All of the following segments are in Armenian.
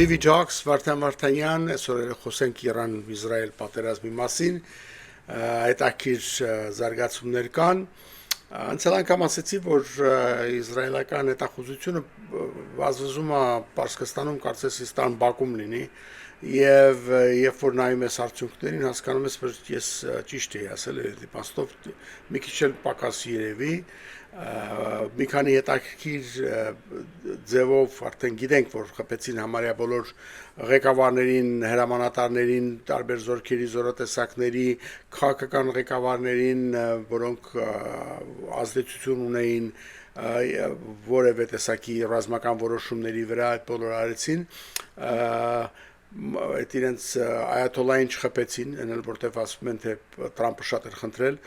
Լիվի Ջոքս, Վարդան Վարդանյան, այսօր խոսենք Իրան-Իսրայել պատերազմի մասին, հետաքրքիր զարգացումներ կան։ Անցյալ անգամ ասացի, որ իսրայելական հետախուզությունը վազվզում է Պարսկաստանում կարծես Իսլամ Բաքվում լինի, եւ երբ որ նայում ես արդյունքներին, հասկանում ես, որ ես ճիշտ էի ասել, դիպաստով մի քիչ էլ պակաս երևի, մի քանի հետաքրքիր ձևով արդեն գիտենք, որ խփեցին համարյա բոլոր ղեկավարներին, հրամանատարներին, տարբեր զորքերի զորատեսակների, քաղաքական ղեկավարներին, որոնք ազդեցություն ունեին որևէ տեսակի ռազմական որոշումների վրա, այդ բոլորը արեցին, այդ իրենց այաթոլլային չխփեցին, այնել որտեվ ասում են, թե Տրամպը շատ էր խնդրել,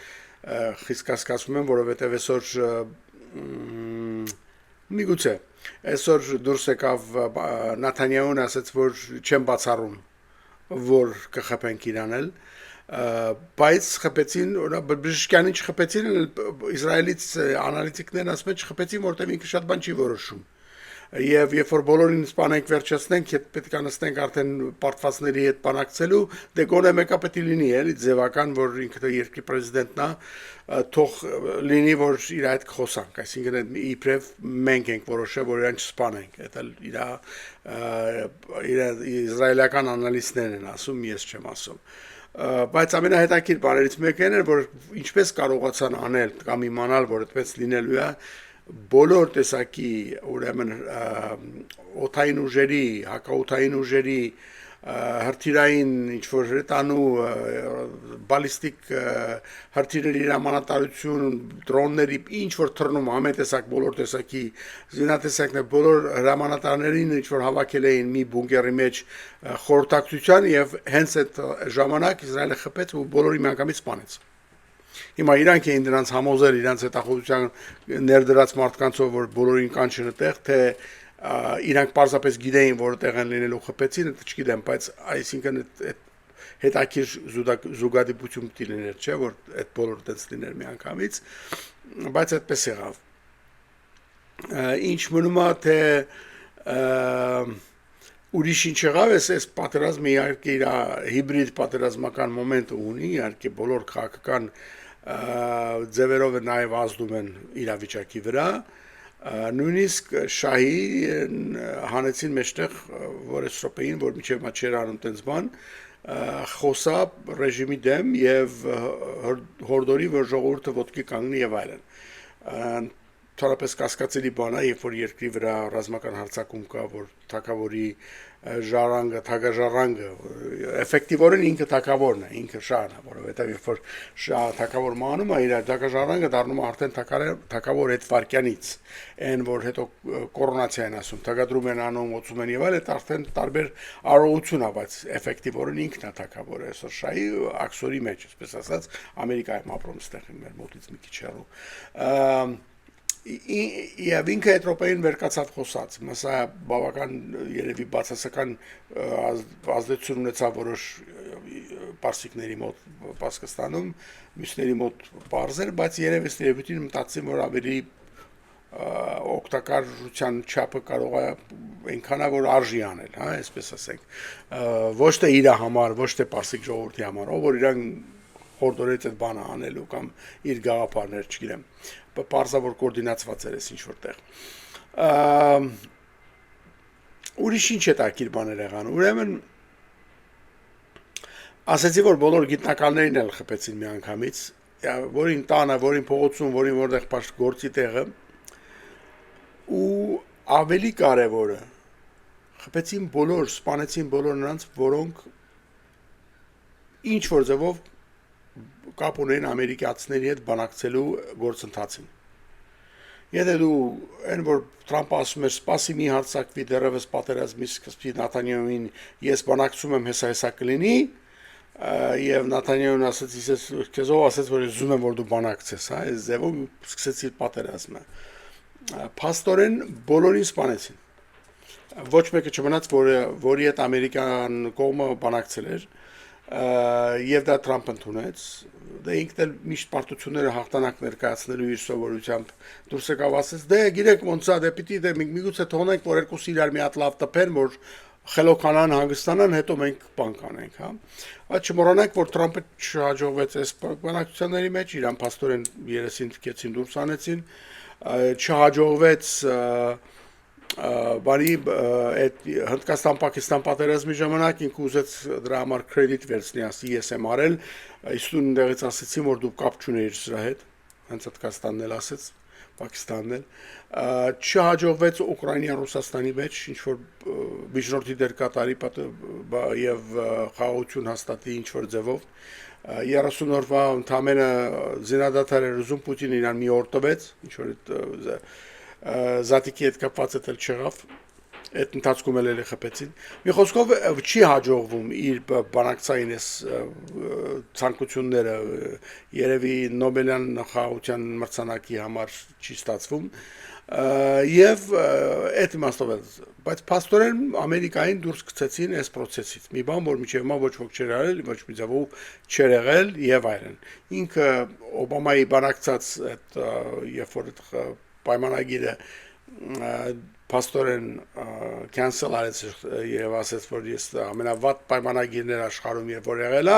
խիստ կասկածում եմ, որովհետև այսօր միգուցե այսօր դուրս եկավ Նաթանյահուն ասաց, որ չեմ բացառում, որ կխփենք Իրանել, բայց խփեցին, բժշկյանին չխփեցին, Իսրայելից անալիտիկներն ասում են չխփեցին, որտեղ ինքը շատ բան չի որոշում։ Եվ երբ որ բոլորին սպանենք վերջացնենք, պետք է նստենք արդեն պարտվածների հետ բանակցելու, դե գոնե մեկը պետք է լինի, էլի ձևական, որ ինքը երկրի պրեզիդենտն է, թող լինի, որ իր հետ խոսանք, այսինքն իբրև մենք ենք որոշել, որ իրան չսպանենք, դա իր իսրայելական անալիստներն են ասում, ես չեմ ասում։ Բայց ամենահետաքրքիր բաներից մեկն էր, որ ինչպես կարողացան անել կամ իմանալ, որ այդպես լինելու է, բոլոր տեսակի ուրեմն օդային ուժերի, հակաօդային ուժերի, հրթիռային ինչ-որ հրետանու, բալիստիկ հրթիռերի հրամանատարություն, դրոնների, ինչ-որ թռնում, ամեն տեսակ, բոլոր տեսակի զինատեսակներ, բոլոր հրամանատարներին ինչ-որ հավաքել էին մի բունկերի մեջ խորհրդակցության և հենց այդ ժամանակ Իսրայելը խփեց ու բոլորի միանգամից սպանեց։ Հիմա իրանք էին դրանց համոզել իրանց հետախուզության ներդրած մարդկանցով, որ բոլորին կանչեն այդտեղ, թե իրանք պարզապես գիտեին, որ այդտեղ են լինելու խփեցին, դա չգիտեմ, բայց այսինքն այդ հետաքրքիր զուգադիպություն պիտի լիներ, չէ, որ այդ բոլորը այդպես լիներ միանգամից, բայց այդպես եղավ։ Ինչ մնում է, թե ուրիշ ինչ եղավ, այս պատերազմը իհարկե իր հիբրիդ պատերազմական մոմենտը ունի, իհարկե բոլոր քաղաքական ձևերով նաև ազդում են իրավիճակի վրա, նույնիսկ շահի հանեցին մեջտեղ, որ այս րոպեին, որ մինչև մա չէր անում տենց բան, խոսա ռեժիմի դեմ և հորդորի, որ ժողովուրդը ոտքի կանգնի և այլն։ Թարապես կասկածելի բան է, երբ որ երկրի վրա ռազմական հարձակում կա, որ թագավորի ժառանգը, թագաժառանգը, էֆեկտիվորեն ինքը թագավորն է, ինքը շահն է, որովհետև երբ որ թագավոր մանում է, իր թագաժառանգը դառնում է արդեն թագավոր այդ վարկյանից, այն որ հետո կորոնացիա են ասում, թագադրում են անում, ոցում են եւ այլ, այդ արդեն տարբեր արարողություն է, բայց էֆեկտիվորեն ինքն է թագավորը, այսօր շահի աքսորի մեջ, այսպես ասած, Ամերիկայում ապրում ստեղ մեր մոտից մի քիչ հեռու։ Եվ ինքը այդ րոպեին վերկացավ խոսած, մասա բավական երևի բացասական ազդեցություն ունեցավ որոշ պարսիկների մոտ Պարսկաստանում, մյուսների մոտ պարզեր, բայց երևույթին մտածեցին, որ ավելի օգտակարության չափը կարող է այնքան է, որ արժի անել, այսպես ասենք, ոչ թե իր համար, ոչ թե պարսիկ ժողովրդի համար, ով որ իրան խորդորեց այդ բանը անելու կամ իր գաղափարներ, չգիտեմ, պարզավոր կորդինացված էր ես ինչ-որ տեղ։ Ուրիշ ինչ հետաքրքիր բաներ եղան, ուրեմն ասեցի, որ բոլոր գիտնականներին էլ խփեցին մի անգամից, որին տանը, որին փողոցում, որին որտեղ գործի տեղը, ու ավելի կարևորը, խփեցին բոլոր, սպանեցին բոլոր նրանց, որոնք ինչ-որ ձևով կապ ունեն ամերիկացիների հետ բանակցելու գործընթացին։ Եթե դու այն որ Տրամպը ասում էր սպասի մի հարձակվի դեռևս պատերազմի սկզբի Նաթանյահուին ես բանակցում եմ հեսա կլինի եւ Նաթանյահուն ասաց քեզ ով ասաց որ ես ուզում եմ որ դու բանակցես, այս ձևով սկսեցի պատերազմը։ Փաստորեն բոլորին սպանեցին։ Ոչ մեկը չմնաց որի հետ ամերիկան կողմը բանակցել էր եւ դա Տրամփը ընդունեց, դա ինքն էլ միշտ պարտությունները հաղթանակ ներկայացնելու իր սովորությամբ դուրս եկավ ասեց, դե գիտեք ոնց է, դե պիտի դե միգուցե թողնենք որ երկուսը իրար մի հատ լավ տպեն, որ խելոքանան հանգստանան, հետո մենք բան կանենք, հա։ Բայց չմոռանանք, որ Թրամփը չհաջողվեց այս բանակցությունների մեջ, իրան փաստորեն երեսին թքեցին դուրս անեցին, չհաջողվեց բարի այդ Հնդկաստան-Պակիստան պատերազմի ժամանակ ինքը ուզեց դրա համար կրեդիտ վերցնի, ասի ես եմ արել, իսուն դեղից ասեցին, որ դու կապ չունեիր սրա հետ, հենց Հնդկաստանն էլ ասեց, Պակիստանն էլ, չհաջողվեց Ուկրաինան Ռուսաստանի մեջ, ինչ որ միջնորդի դեր կատարի եւ խաղաղություն հաստատի ինչ որ ձևով 30 օրվա ընդամենը զինադադար էր ուզում Պուտինը իրան մի օր տվեց, ինչ որ զատիկի հետ կապված էլ չեղավ, այդ ընթացքում էլ խփեցին։ Մի խոսքով չի հաջողվում իր բանակցային այս ցանկությունները երևի Նոբելյան խաղաղության մրցանակի համար չի ստացվում եւ այդ իմաստով էլ բայց փաստորեն Ամերիկային դուրս գցեցին այս process-ից մի բան որ միջև հիմա ոչ ոք չէր արել ոչ մի ձևով չէր եղել եւ այլն ինքը Օբամայի բանակցած այդ երբ որ պայմանագիրը Փաստորեն cancel արեց եւ ասեց որ ես ամենավատ պայմանագիրներ աշխարհում երբ որ եղել է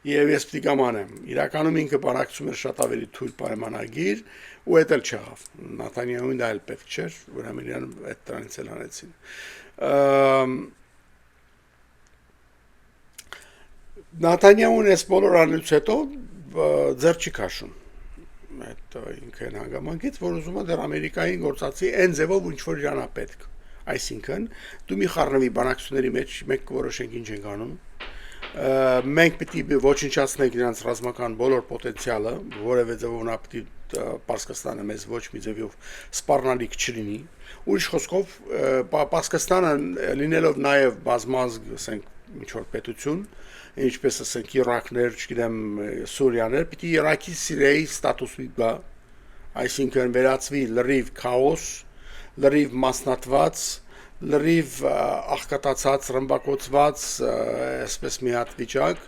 եւ ես պիտի կամանեմ իրականում ինքը բանակցում էր շատ ավելի թույլ պայմանագիր ու դա էլ չեղավ Նաթանյահուին դա էլ պետք չէր ուրեմն իրան այդ դրանից էլ անեցին Նաթանյահուն այս բոլոր անելուց հետո ձեռ չի քաշում այդ ինքն հանգամանքից որ ուզում է դեռ Ամերիկային գործածի այն ձևով ինչ որ իրանա պետք այսինքն դու մի խառնվի բանակցությունների մեջ մենք որոշենք ինչ ենք անում մենք պիտի ոչնչացնենք իրանց ռազմական բոլոր պոտենցիալը որևէ ձևով նա պիտի Պարսկաստանը մեզ ոչ մի ձևով սպառնալիք չլինի ուրիշ խոսքով Պարսկաստանը լինելով նաև բազմազգ ասենք ինչ որ պետություն ինչպես ասենք Իրաքներ, չգիտեմ, Սուրիաներ, պիտի Իրաքի Սիրիայի ստատուսի գա, այսինքն վերածվի լրիվ քաոս, լրիվ մասնատված, լրիվ աղքատացած, ռմբակոծված, այսպես մի հատ վիճակ,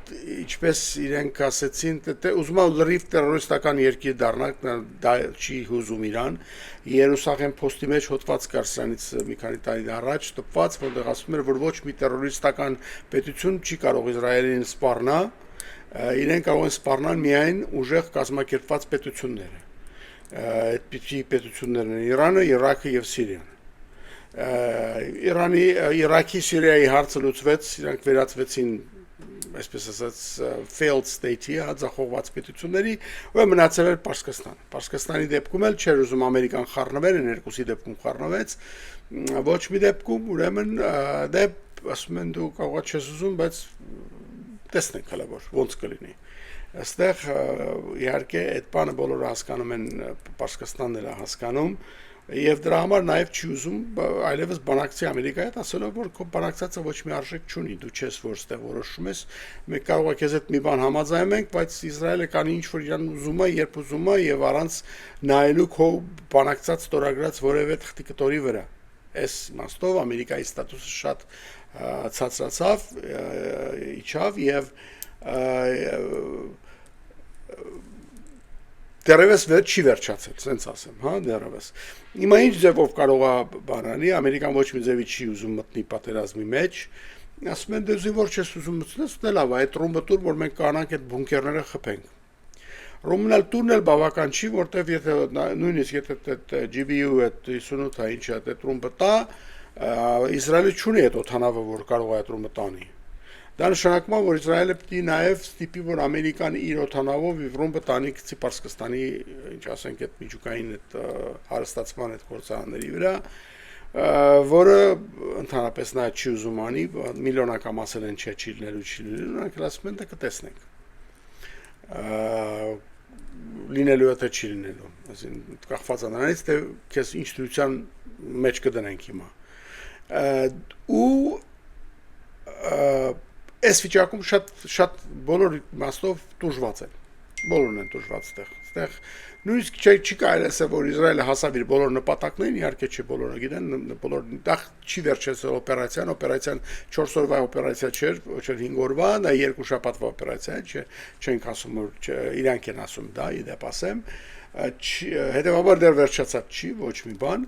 ինչպես իրենք ասեցին, ուզում են լրիվ տերորիստական երկիր դառնալ, դա չի հուզում իրան, Երուսաղեմ փոստի մեջ հոդված կար սրանից մի քանի տարի առաջ, տպված, որտեղ ասում էր, որ ոչ մի տերորիստական պետություն չի կարող Իսրայելին սպառնա, իրենք կարող են սպառնալ միայն ուժեղ կազմակերպված պետությունները։ Այդ պետություններն են Իրանը, Իրաքը եւ Սիրիան։ Իրաքի Սիրիայի հարցը լուծվեց, իրանք վերածվեցին այսպես ասած failed state-ի հաջողված պետությունների ու մնացել էր Պարսկաստանը։ Պարսկաստանի դեպքում էլ չէր ուզում Ամերիկան խառնվել, երկուսի դեպքում խառնվեց, ոչ մի դեպքում ուրեմն դե ասում են դու կարող ես ուզում, բայց տեսնենք հələ որ ոնց կլինի։ Այստեղ իհարկե այդ բանը բոլորը հասկանում են Պարսկաստանն էլ հասկանում Եվ դրա համար նաև չի ուզում այլևս բանակցի Ամերիկայի հետ ասելով որ քո բանակցածը ոչ մի արժեք չունի դու չես որ ստեղ որոշում ես մենք կարող ենք քեզ հետ մի բան համաձայնենք բայց Իսրայելը կանի ինչ որ իրան ուզում է երբ ուզում է եւ առանց նայելու քո բանակցած ստորագրած որևէ թղթի կտորի վրա այս իմաստով Ամերիկայի ստատուսը շատ ցածրացավ իջավ եւ Դերևս չի վերջացել, սենց ասեմ, հա, դերևս։ Հիմա ինչ ձևով կարող է բանանի, Ամերիկան ոչ մի ձևի չի ուզում մտնի պատերազմի մեջ, ասում են դե որ չես ուզում մտնես, դե լավ, այդ ռումբը տուր, որ մենք կանանք այդ բունկերները խփենք։ Ռումբն էլ տուրն էլ բավական չի, որտեվ եթե նույնիսկ եթե այդ GBU այդ 58-ը ինչ է, այդ ռումբը տա, Իսրայելը չունի այդ օթանավը, որ կարող է այդ ռումբը տանի։ Դա նշանակում է, որ Իսրայելը պիտի նաև ստիպի, որ Ամերիկան իր օթանավով իր ռումբը տանի գցի Պարսկաստանի, ինչ ասենք, այդ միջուկային այդ հարստացման այդ գործարանների վրա, որը ընդհանրապես նա չի ուզում անի, միլիոնակամ ասել են չի լինելու, նրանք ասում են դա կտեսնենք։ Լինելու է թե չի լինելու, այսինքն կախված է նրանից, թե քեզ ինչ դրության մեջ կդնենք հիմա։ Ու Այս վիճակում շատ բոլոր իմաստով տուժված են։ բոլորն են դժվար այդտեղ նույնիսկ չի կարելի ասել որ Իսրայելը հասավ իր բոլոր նպատակներին իհարկե չի բոլորը գիտեն բոլոր դա չի վերջացել օպերացիան 4 օրվա օպերացիա չէր ոչ 5 օրվա դա 2 շաբաթվա օպերացիա չենք ասում որ իրանք են ասում դա իդեպ ասեմ հետևաբար դեռ վերջացած չի ոչ մի բան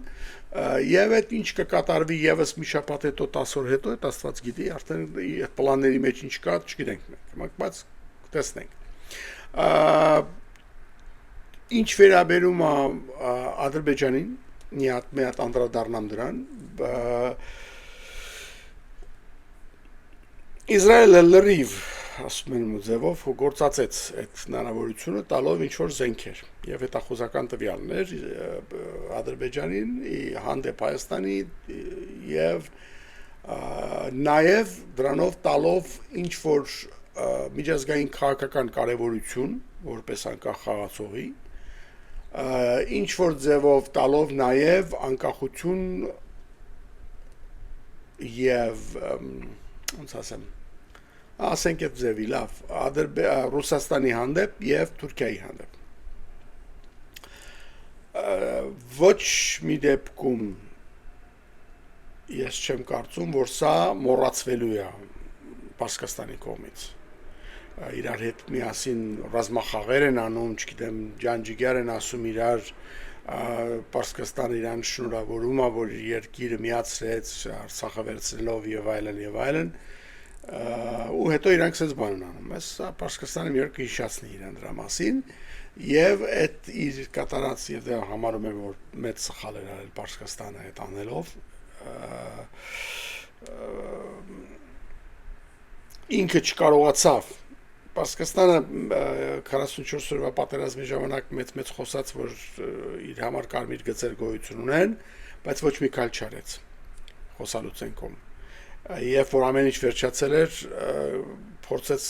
եւ այդ ինչ կկատարվի եւս մի շաբաթ հետո 10 օր հետո այդ աստված գիտի արդեն այդ պլանների մեջ ինչ կա չգիտենք մենք բայց տեսնենք ինչ վերաբերում է Ադրբեջանին մի հատ անդրադառնամ դրան Իսրայելը լրիվ ասում են ձևով գործածեց այդ հնարավորությունը տալով ինչ որ զենքեր եւ հետախուզական տվյալներ Ադրբեջանին հանդեպ Հայաստանի եւ նաեւ դրանով տալով ինչ որ միջազգային քաղաքական կարեւորություն որպես անկախ խաղացողի ինչ որ ձևով տալով նաեւ անկախություն եւ ոնց ասեմ ասենք այդ ձևի լավ Ռուսաստանի հանդեպ եւ Թուրքիայի հանդեպ ոչ մի դեպքում ես չեմ կարծում որ սա մոռացվելու է Պարսկաստանի կողմից իրար հետ միասին ռազմախաղեր են անում չգիտեմ ջանջիգար են ասում իրար Պարսկաստանը իրան շնորհավորում է որ երկիրը միացրեց Արցախը վերցնելով եւ այլն ու հետո իրանք sense բան են անում ես Պարսկաստանը մի օր կհիշացնի իրան դրա մասին եւ այդ իր կատարած եւ դա համարում եմ որ մեծ սխալ էր արել Պարսկաստանը այդ անելով ինքը չկարողացավ Պարսկաստանը 44 օրվա պատերազմի ժամանակ մեծ խոսած որ իր համար կարմիր գծեր գոյություն ունեն բայց ոչ մի քայլ չարեց խոսալու ցենկում Եվ որ ամեն ինչ վերջացել էր, փորձեց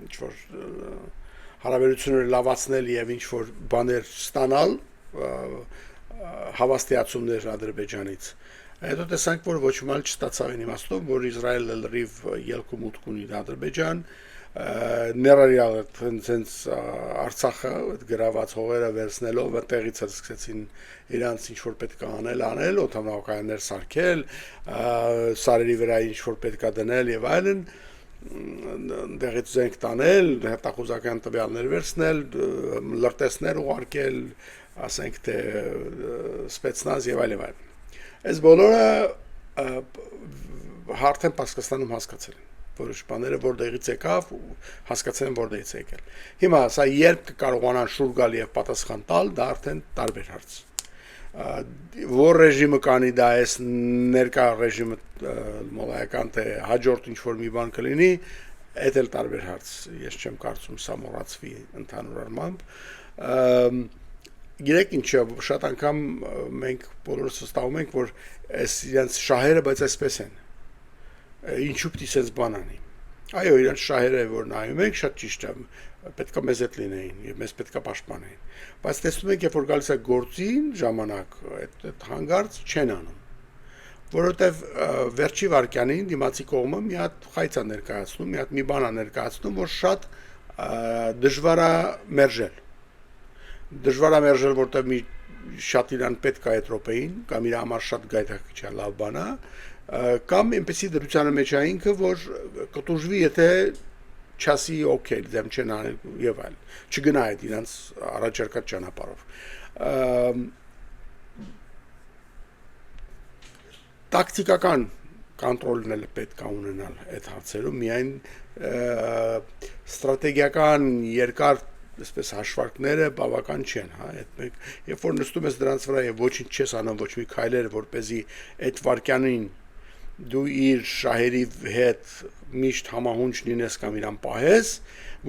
ինչ որ հարաբերությունները լավացնել եւ ինչ որ բաներ ստանալ հավաստիացումներ Ադրբեջանից։ Հետո տեսանք, որ ոչ մի բան չստացավ այն իմաստով, որ Իսրայելը լրիվ ելք ու մուտք ունի Ադրբեջան, ներառյալ sense Արցախը գրաված հողերը վերցնելով տեղից սկսեցին իրանց ինչ որ պետք է անել, օդանավակայաններ սարքել, սարերի վրա ինչ որ պետք է դնել եւ այլն, դեղից զենք տանել, հետախուզական տվյալներ վերցնել, լրտեսներ ուղարկել, ասենք թե սպեցնազ եւ այլն։ Այս բոլորը արդեն Պարսկաստանում հասկացել են որոշ բաները որտեղից եկավ հասկացել են որտեղից եկել հիմա սա երբ կկարողանան շուր գալ եւ պատասխան տալ դա արդեն տարբեր հարց որ ռեժիմը կանի դա էս ներկա ռեժիմը մոլայական թե հաջորդ ինչ որ մի բան կլինի այդ էլ տարբեր հարց ես չեմ կարծում սա մոռացվի ընդհանուր առմամբ գիտեք ինչ շատ անգամ մենք բոլորս վստահում ենք որ այս իրենց շահերը բայց այսպես են ինչու պիտի sense բան անի այո իրանց շահերը որ նայում ենք շատ ճիշտ է պետքա մեզ հետ լինեին եւ մեզ պետքա պաշտպանեին բայց տեսնում ենք երբ որ գալիս է գործին ժամանակ այդ հանգարց չեն անում որովհետեւ վերջի վարքյանին դիմացի կողմը մի հատ խայծ է ներկայացնում մի հատ մի բան է ներկայացնում որ շատ դժվար է մերժել որտեղ մի շատ իրան պետք է այդ րոպեին կամ իր համար շատ գայթակղիչ լավ բան է կամ այնպեսի դրությանը մեջ է ինքը որ կտուժվի եթե չասի օքեյ դեմ չեն անել եւ այլ չգնա այդ իրանց առաջարկած ճանապարհով տակտիկական կոնտրոլն էլ պետք է ունենալ այդ հարցերում միայն ստրատեգիական երկար այսպես հաշվարկները բավական չեն, հա, այդ երբ որ նստում ես դրանց վրա եւ ոչինչ չես անում, ոչ մի քայլեր, որպեսզի այդ վարքյանին դու իր շահերի հետ միշտ համահունչ լինես կամ իրան պահես,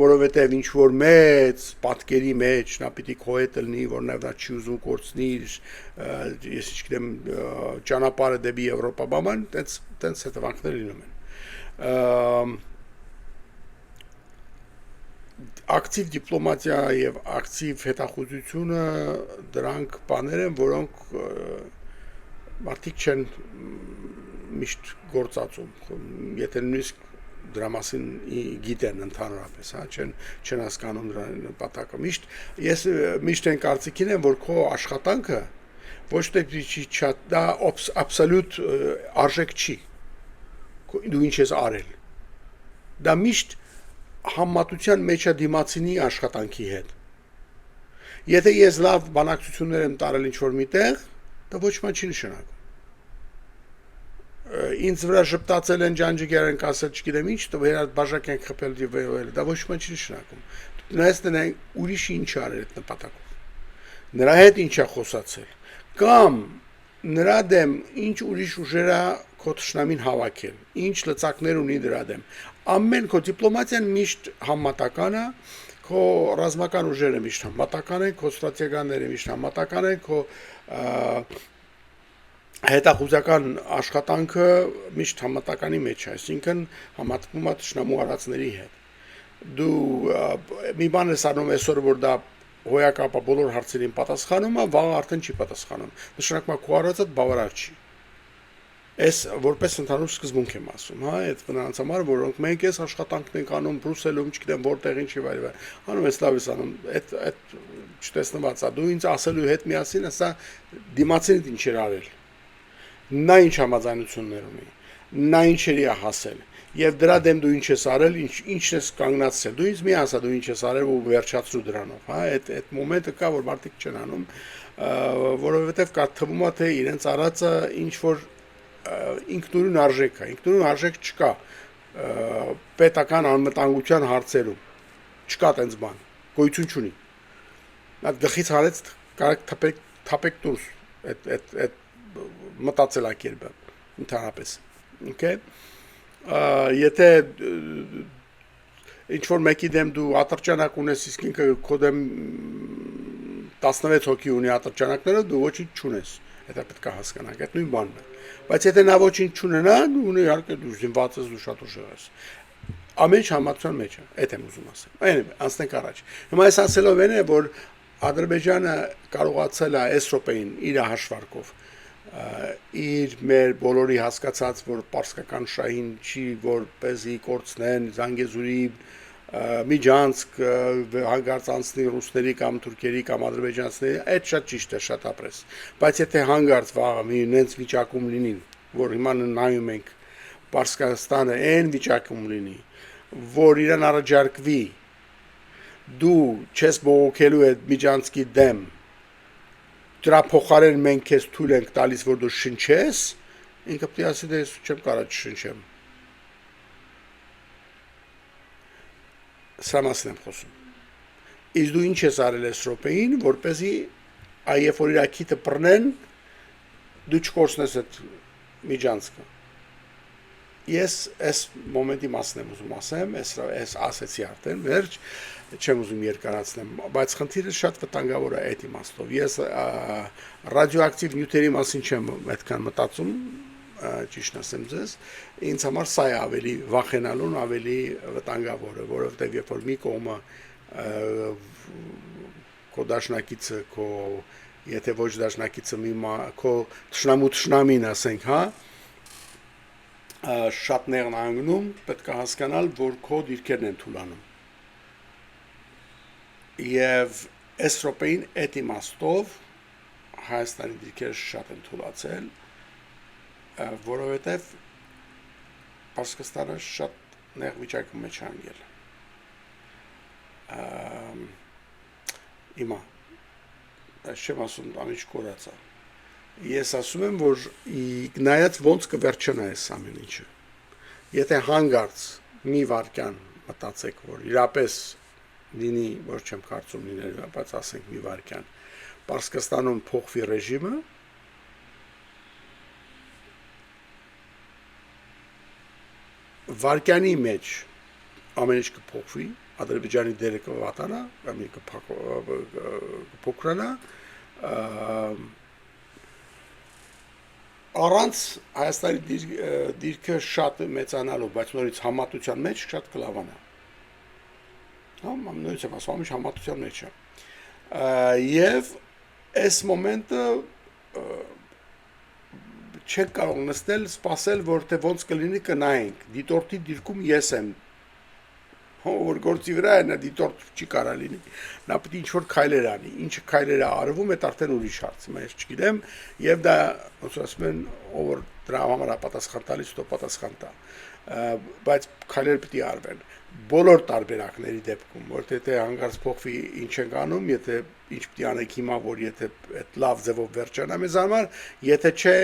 որովհետեւ ինչ որ մեծ պատկերի մեջ նա պիտի քո հետ լինի, որ նա չի ուզում կորցնի, ես չգիտեմ, ճանապարհը դեպի Եվրոպա, բաման, տենց հետևանքներ լինում են։ Ակտիվ դիպլոմատիա եւ ակտիվ հետախուզությունը դրանք բաներ են, որոնք մարդիկ չեն միշտ գործածում։ Եթե նույնիսկ դրա մասին գիտեն ընդհանրապես, հա, չեն հասկանում դրա նպատակը։ Ես միշտ այն կարծիքին եմ, որ քո աշխատանքը ոչ թե դա absolute արժեք չի։ Դու ինչ ես արել։ Դա միշտ համատության մեջ է դիմացինի աշխատանքի հետ։ Եթե ես լավ բանակցություններ եմ տարել ինչ-որ միտեղ, դա ոչ մի չի նշանակում։ Ինձ վրա շպտացել են ջանջիկեր են կասել, չգիտեմ ինչ, դու բաժակ են խփել եւ դա ոչ մի չի նշանակում։ Նայես դեն ուրիշը ինչ արել այդ նպատակով։ Նրա հետ ինչ է խոսացել։ Կամ նրա դեմ ինչ ուրիշ ուժերա քո թշնամին հավաքել, ինչ լծակներ ունի դրա դեմ։ Ամեն քո դիպլոմատիան միշտ համատական է, քո ռազմական ուժերը միշտ համատական են, քո ստրատեգիաները միշտ համատական են, քո հետախուզական աշխատանքը միշտ համատականի մեջ է, այսինքն համատվում է թշնամու արածների հետ։ Դու մի բան ես անում այսօր, որ դա հոյակապա բոլոր հարցերին պատասխանում է, վաղը արդեն չի պատասխանում։ Նշանակում է քո արածը բավարար չի։ Այս որպես ընդհանուր սկզբունք եմ ասում, հա, այդ վնաց համար, որոնք մենք այս աշխատանքն ենք անում Բրուսելում, չգիտեմ որտեղ ինչ եւ այլն։ Անում ես լավ ես անում, այդ չտեսնված է։ Դու ինձ ասելու հետ միասին ասա դիմացինդ ինչ էր արել։ Նա ինչ համաձայնություններ ունի, նա ինչերի է հասել, եւ դրա դեմ դու ինչ ես արել, ինչ ես կանգնացրել։ Դու ինձ մի ասա, դու ինչ ես արել ու վերջացրու դրանով, հա, այդ մոմենտը կա, որ մարդիկ չեն անում, որովհետեւ կա թվում է թե իրենց արածը ինչ որ ինքնուրույն արժեք է, ինքնուրույն արժեք չկա պետական անվտանգության հարցերում, չկա տենց բան, գոյություն չունի։ Նա գլխից հարեց կարեք թափեք դուրս այդ մտածելակերպը ընդհանրապես, okay? Եթե ինչ որ մեկի դեմ դու ատրճանակ ունես, իսկ ինքը քո դեմ 16 հոգի ունի ատրճանակները, դու ոչինչ չունես, դա պետք է հասկանանք, այդ նույն բանն է։ Բայց եթե նա ոչինչ չունենա, դու իհարկե դու զինված ես, դու շատ ուժեղ ես։ Ամեն ինչ համացան մեջ է, այդ եմ ուզում ասել։ Այն անցնենք առաջ։ Հիմա այս ասելով են է, որ Ադրբեջանը կարողացել է այս րոպեին իր հաշվարկով իր մեր բոլորի հասկացած, որ պարսկական շահին չի, որպեսզի կորցնեն Զանգեզուրի Միջանցք հանգարց անցնի ռուսների կամ թուրքերի կամ ադրբեջանցիների, այդ շատ ճիշտ է, շատ ապրես։ Բայց եթե հանգարց վաղը մի նենց վիճակում լինին, որ հիմա նայում ենք Պարսկաստանը այն վիճակում լինի, որ իրան առաջարկվի դու չես բողոքելու այդ Միջանցքի դեմ, դրա փոխարեն մենք քեզ թույլ ենք տալիս, որ դու շնչես, ինքը պետք է ասի դե ես չեմ կարող չշնչեմ։ Սա մասին եմ խոսում։ Իսկ դու ինչ ես արել այս րոպեին, որպեսզի այև որ իր քիթը բռնեն, դու չկորցնես այդ Միջանցքը։ Ես այս մոմենտի մասն եմ ուզում ասեմ, այս ասեցի արդեն, վերջ, չեմ ուզում երկարացնեմ, բայց խնդիրը շատ վտանգավոր է այդ իմաստով։ Ես ռադիոակտիվ նյութերի մասին չեմ այդքան մտածում, ճիշտ ասեմ ձեզ, ինձ համար սա է ավելի վախենալուն, ավելի վտանգավորը, որովհետև երբ որ մի կողմը քո դաշնակիցը, քո եթե ոչ դաշնակիցը քո թշնամին ասենք, հա, շատ ներն անգնում, պետք է հասկանալ, որ քո դիրքերն են թուլանում։ Եվ այս րոպեին այդ իմաստով Հայաստանի դիրքերը շատ են թուլացել, որովհետև Պարսկաստանը շատ նեղ վիճակում մեջ հանգել։ Հիմա, այս չեմ ասում, ամիջ կորացա։ Ես ասում եմ, որ նայած ոնց կվերջանա այս ամեն ինչը։ Եթե հանգարց մի վարկյան մտածեք, որ իրապես լինի, որ չեմ կարծում լինել, բայց ասենք մի վարկյան, Պարսկաստանում փոխվի ռեժիմը, վարկյանի մեջ ամեն ինչ կփոխվի, Ադրբեջանի դերը կվատանա, ամեն կփոքրանա, առանց Հայաստանի դիրքը շատ մեծանալով, բայց նորից համատության մեջ շատ կլավանա։ Նույնիսկ եմ ասում, ամիջ համատության մեջ է։ Եվ այս մոմենտը չեք կարող նստել, սպասել, որ թե ոնց կլինի կնայենք։ Դիտորդի դիրքում ես եմ։ Որ գործի վրա է, նա դիտորդ չի կարա լինի։ Նա պետք է ինչ-որ քայլեր անի։ Ինչը քայլերը արվում է, արդեն ուրիշ հարց է, ես չգիտեմ, եւ դա ոնց ասում են, ով որ դրա համար պատասխան տալիս, դու պատասխան տա։ Բայց քայլեր պետք է արվեն բոլոր տարբերակների դեպքում, որտեղ թե հանգարց փոխվի ինչ ենք անում, եթե ինչ պետք է անենք հիմա, որ եթե այդ լավ ձևով վերջանա մեզ համար, եթե չէ,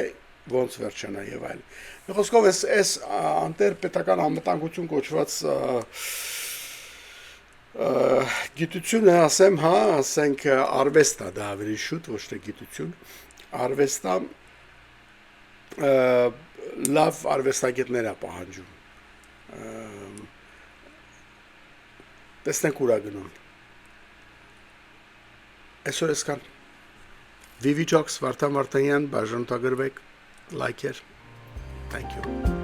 ոնց վերջանա եւ այլ։ Մի խոսքով էս անտեր պետական անվտանգություն կոչված գիտությունը ասեմ, հա, ասենք արվեստա դա ավելի շուտ, ոչ թե գիտություն, արվեստա լավ արվեստագետներ է պահանջում։ Տեսնենք ուր է գնում։ Այսօր էսքան VV Talks Վարդան Վարդանյան, բաժանորդագրվեք, լայքեր, thank you